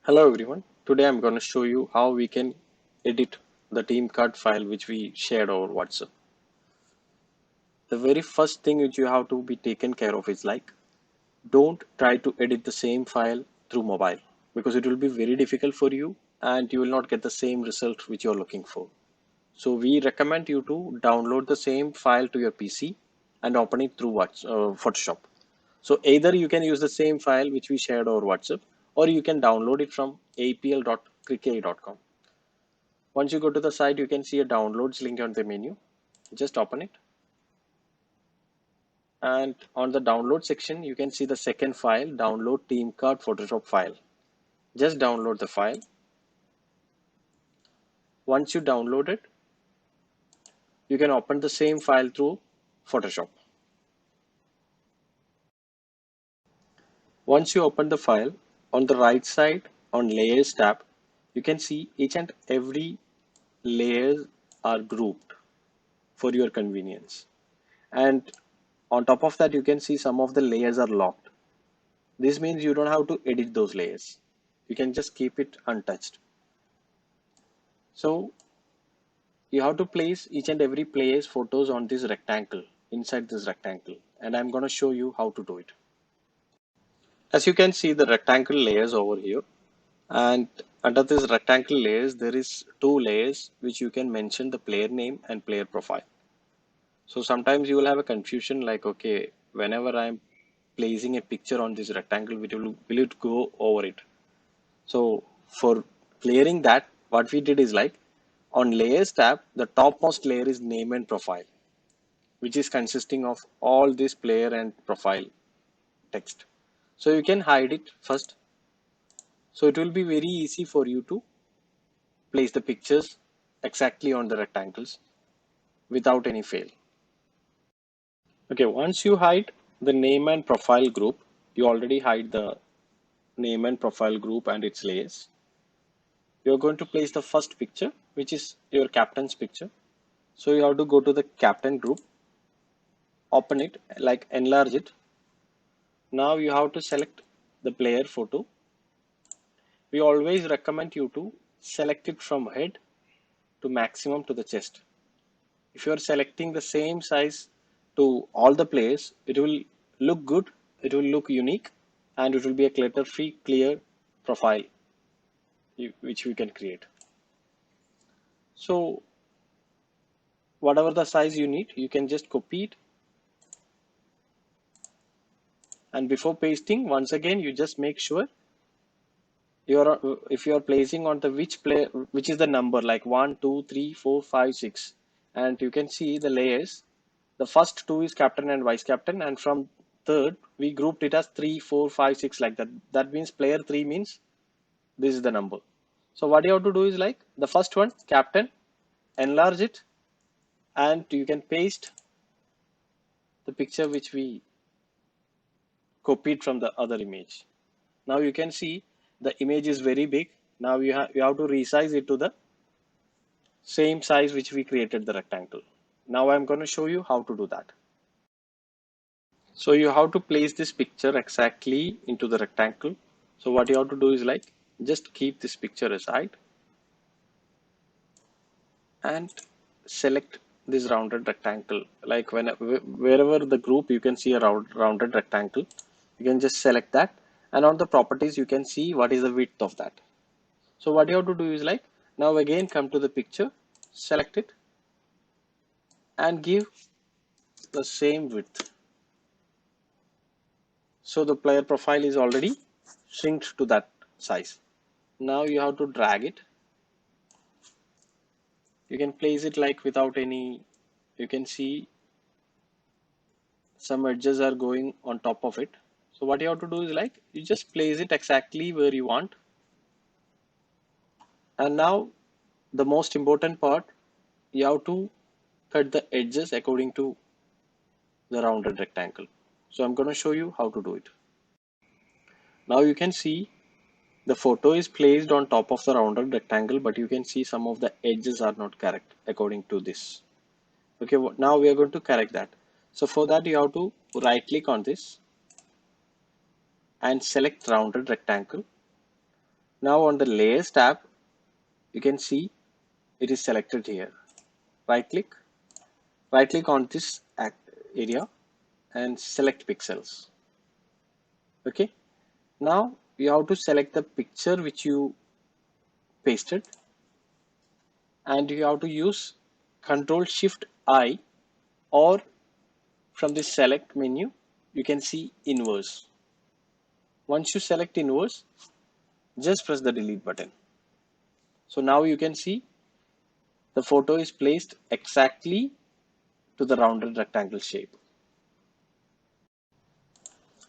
Hello everyone. Today I'm going to show you how we can edit the Teamcard file which we shared over WhatsApp. The very first thing which you have to be taken care of is don't try to edit the same file through mobile because it will be very difficult for you and you will not get the same result which you're looking for. So we recommend you to download the same file to your PC and open it through Photoshop. So either you can use the same file which we shared over WhatsApp or you can download it from AEPL.cricket.com. Once you go to the site, you can see a downloads link on the menu. Just open it. And on the download section, you can see the second file, download Teamcard Photoshop file. Just download the file. Once you download it, you can open the same file through Photoshop. Once you open the file, on the right side on layers tab, you can see each and every layers are grouped for your convenience. And on top of that, you can see some of the layers are locked. This means you don't have to edit those layers. You can just keep it untouched. So you have to place each and every player's photos on this rectangle, inside this rectangle. And I'm going to show you how to do it. As you can see the rectangle layers over here. And under this rectangle layers, there is two layers which you can mention the player name and player profile. So sometimes you will have a confusion like, okay, whenever I'm placing a picture on this rectangle, will it go over it? So for clearing that, what we did is on layers tab, the topmost layer is name and profile, which is consisting of all this player and profile text. So you can hide it first. So it will be very easy for you to place the pictures exactly on the rectangles without any fail. Okay, once you hide the name and profile group, you already hide the name and profile group and its layers. You're going to place the first picture, which is your captain's picture. So you have to go to the captain group, open it, enlarge it. Now you have to select the player photo. We always recommend you to select it from head to maximum to the chest. If you are selecting the same size to all the players, it will look good, it will look unique, and it will be a clutter-free, clear profile which we can create. So whatever the size you need, you can just copy it. And before pasting, once again, you just make sure if you are placing on the which is the number like 1, 2, 3, 4, 5, 6, and you can see the layers. The first two is captain and vice captain, and from third we grouped it as 3, 4, 5, 6 like that. That means player 3 means this is the number. So what you have to do is the first one, captain, enlarge it, and you can paste the picture which we copied from the other image. Now you can see the image is very big. Now you have to resize it to the same size which we created the rectangle. Now I'm going to show you how to do that. So you have to place this picture exactly into the rectangle. So what you have to do is just keep this picture aside and select this rounded rectangle. Wherever the group you can see a rounded rectangle, you can just select that, and on the properties you can see what is the width of that. So what you have to do is now again come to the picture, select it and give the same width. So the player profile is already synced to that size. Now you have to drag it. You can place it without any, you can see some edges are going on top of it. So what you have to do is you just place it exactly where you want. And now the most important part, you have to cut the edges according to the rounded rectangle. So I'm going to show you how to do it. Now you can see the photo is placed on top of the rounded rectangle, but you can see some of the edges are not correct according to this. Okay, now we are going to correct that. So for that you have to right click on this and select rounded rectangle. Now on the layers tab, you can see it is selected here. Right click on this area and select pixels. Okay. Now you have to select the picture which you pasted, and you have to use Control Shift I, or from this select menu you can see inverse. Once you select inverse, just press the delete button. So now you can see the photo is placed exactly to the rounded rectangle shape.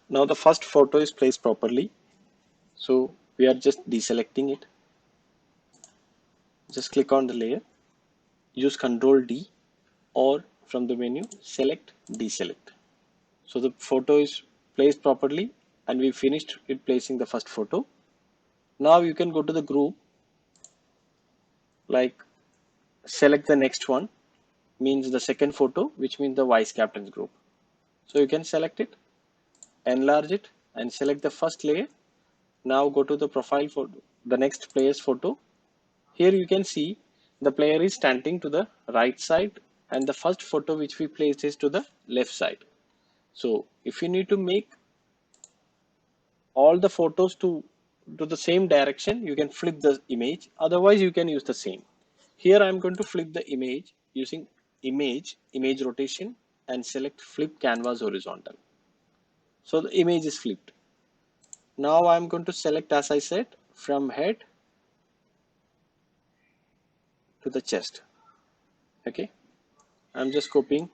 Now the first photo is placed properly, so we are just deselecting it. Just click on the layer, use Ctrl D, or from the menu select deselect. So the photo is placed properly and we finished it placing the first photo. Now you can go to the group, like select the next one, means the second photo, which means the vice captain's group. So you can select it, enlarge it, and select the first layer. Now go to the profile for the next player's photo. Here you can see the player is standing to the right side and the first photo which we placed is to the left side. So if you need to make all the photos to the same direction, you can flip the image. Otherwise you can use the same. Here I am going to flip the image using image rotation, and select flip canvas horizontal. So the image is flipped. Now I am going to select, as I said, from head to the chest. Okay, I'm just copying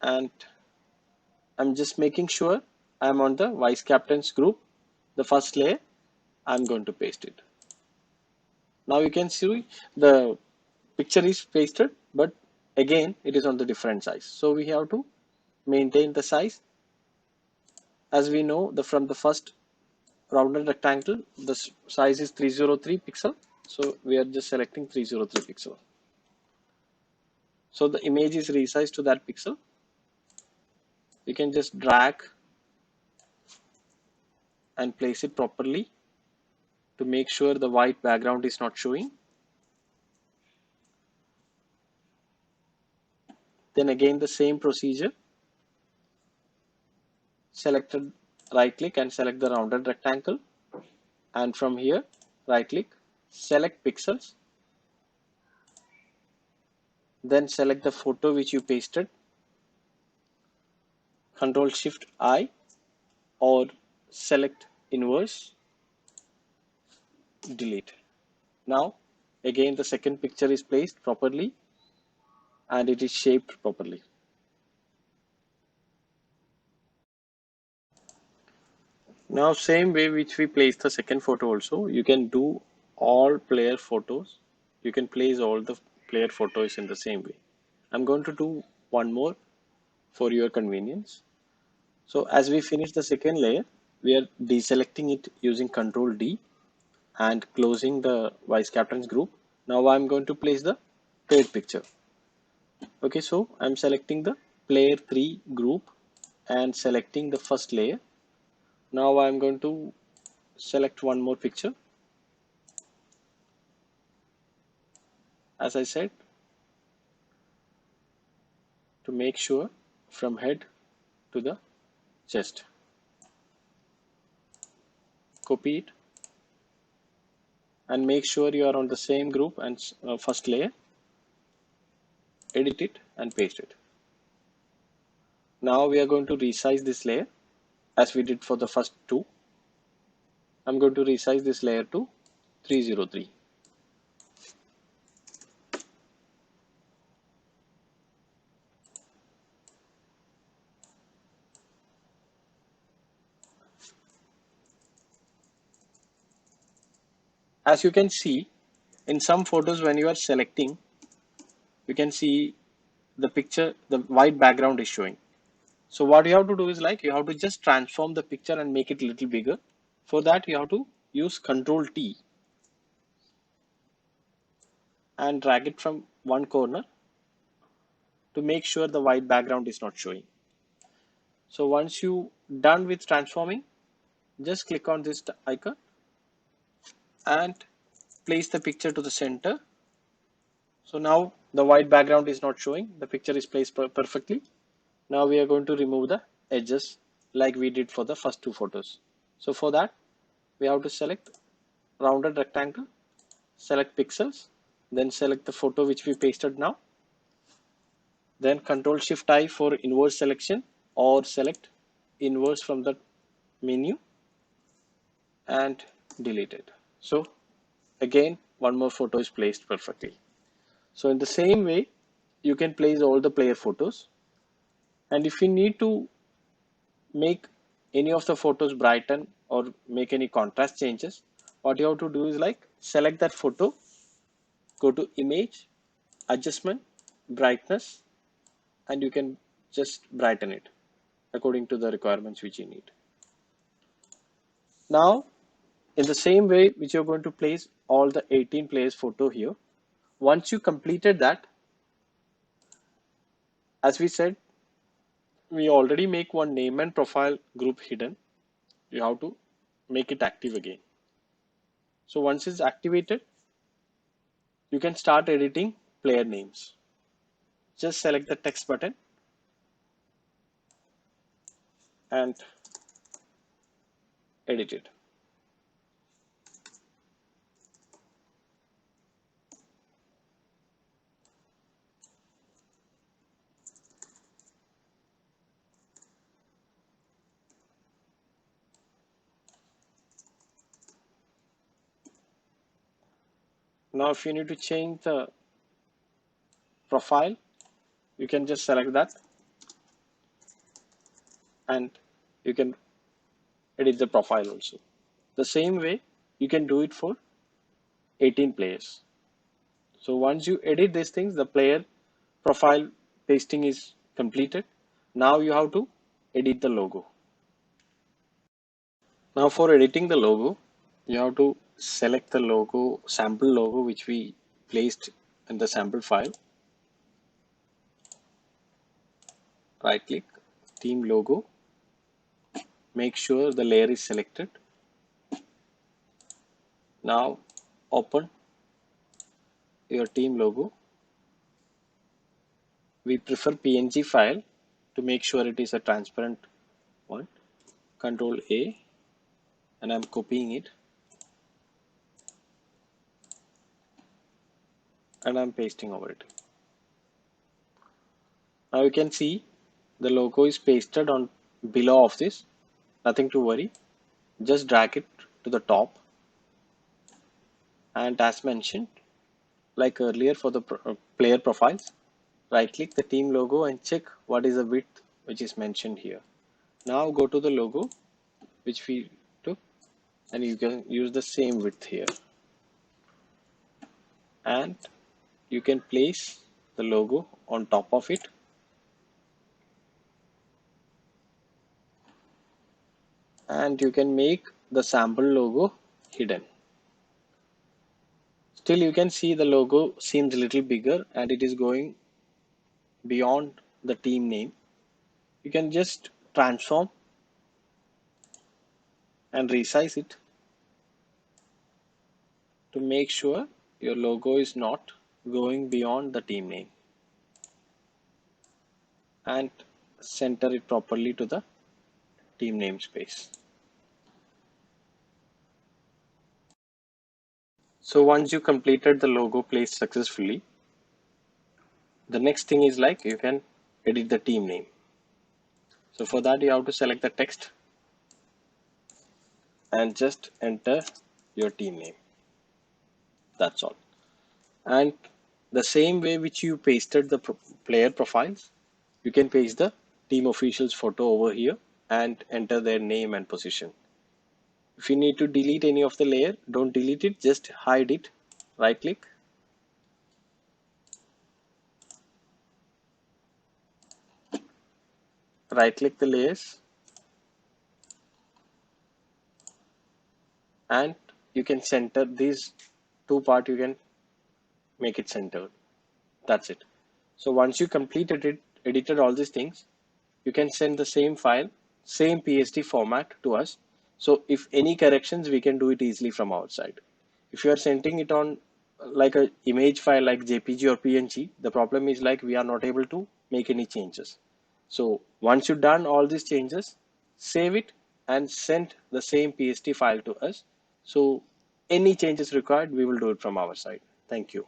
and I'm just making sure I'm on the vice captain's group, the first layer. I'm going to paste it. Now you can see the picture is pasted, but again it is on the different size. So we have to maintain the size. As we know, from the first rounded rectangle, the size is 303 pixel. So we are just selecting 303 pixel. So the image is resized to that pixel. You can just drag and place it properly to make sure the white background is not showing. Then again the same procedure. Selected, right click and select the rounded rectangle, and from here right click, select pixels, then select the photo which you pasted, Control Shift I, or select inverse, delete. Now again the second picture is placed properly and it is shaped properly. Now same way which we place the second photo also, you can do all player photos. You can place all the player photos in the same way. I'm going to do one more for your convenience. So as we finish the second layer, we are deselecting it using Control D and closing the vice captain's group. Now I'm going to place the third picture. Okay, so I'm selecting the player 3 group and selecting the first layer. Now I'm going to select one more picture. As I said, to make sure from head to the chest. Copy it and make sure you are on the same group and first layer. Edit it and paste it. Now we are going to resize this layer as we did for the first two. I'm going to resize this layer to 303. As you can see, in some photos when you are selecting, you can see the picture, the white background is showing. So what you have to do is, like, you have to just transform the picture and make it a little bigger. For that you have to use Control T and drag it from one corner to make sure the white background is not showing. So once you done with transforming, Just click on this icon and place the picture to the center. So now the white background is not showing, the picture is placed perfectly. Now we are going to remove the edges like we did for the first two photos. So for that we have to select rounded rectangle, select pixels, then select the photo which we pasted now, then Control Shift I for inverse selection or select inverse from the menu and delete it. So again one more photo is placed perfectly. So in the same way you can place all the player photos, and if you need to make any of the photos brighten or make any contrast changes, what you have to do is like select that photo, go to image, adjustment, brightness, and you can just brighten it according to the requirements which you need. Now in the same way which you're going to place all the 18 players photo here, once you completed that, as we said, we already make one name and profile group hidden. You have to make it active again. So once it's activated, you can start editing player names. Just select the text button and edit it. Now if you need to change the profile, you can just select that and you can edit the profile also. The same way you can do it for 18 players. So once you edit these things, the player profile pasting is completed. Now you have to edit the logo. Now for editing the logo, you have to select the logo, sample logo which we placed in the sample file. Right click, theme logo. Make sure the layer is selected. Now open your team logo. We prefer PNG file to make sure it is a transparent one. Control A, and I'm copying it and I'm pasting over it. Now you can see the logo is pasted on below of this. Nothing to worry. Just drag it to the top, and as mentioned, like earlier for the player profiles, right click the team logo and check what is the width which is mentioned here. Now go to the logo which we took and you can use the same width here, and you can place the logo on top of it, and you can make the sample logo hidden. Still you can see the logo seems a little bigger and it is going beyond the team name. You can just transform and resize it to make sure your logo is not going beyond the team name, and center it properly to the team namespace. So once you completed the logo place successfully, the next thing is like you can edit the team name. So for that you have to select the text and just enter your team name. That's all. And the same way which you pasted the player profiles, you can paste the team officials photo over here and enter their name and position. If you need to delete any of the layer, don't delete it, just hide it. Right click, the layers, and you can center these two parts, you can make it centered. That's it. So once you completed it, edited all these things, you can send the same file, same PSD format to us So if any corrections, we can do it easily from our side. If you are sending it on like a image file like JPG or PNG, the problem is like we are not able to make any changes. So once you've done all these changes, save it and send the same PST file to us. So any changes required, we will do it from our side. Thank you.